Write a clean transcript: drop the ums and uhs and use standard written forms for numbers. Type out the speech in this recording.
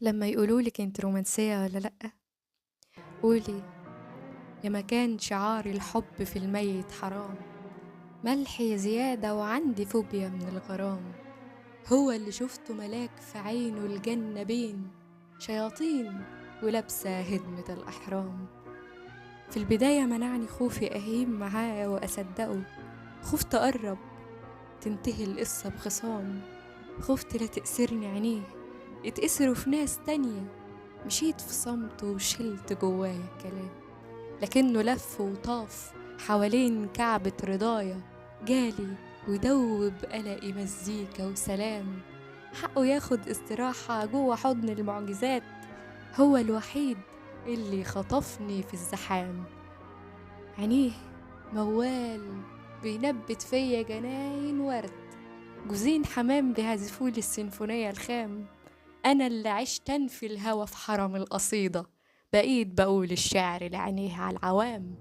لما يقولولك انت رومانسية ولا لأ، قولي: يا مكان شعار الحب في الميت حرام، ملحي زيادة وعندي فوبيا من الغرام. هو اللي شفته ملاك في عينه الجنة بين شياطين ولابسة هدمة الأحرام. في البداية منعني خوفي أهيم معاه وأصدقه، خفت أقرب تنتهي القصة بخصام، خفت لا تأسرني عينيه يتأسروا في ناس تانية. مشيت في صمت وشلت جوايا كلام، لكنه لف وطاف حوالين كعبة رضايا، جالي ودوب قلقي مزيكا وسلام. حقه ياخد استراحة جوه حضن المعجزات، هو الوحيد اللي خطفني في الزحام. عينيه موال بينبت فيا جناين ورد، جوزين حمام بيعزفولي السيمفونية الخام. أنا اللي عشت أنفي الهوى في حرم القصيدة، بقيت بقول الشعر لعينيه على العوام.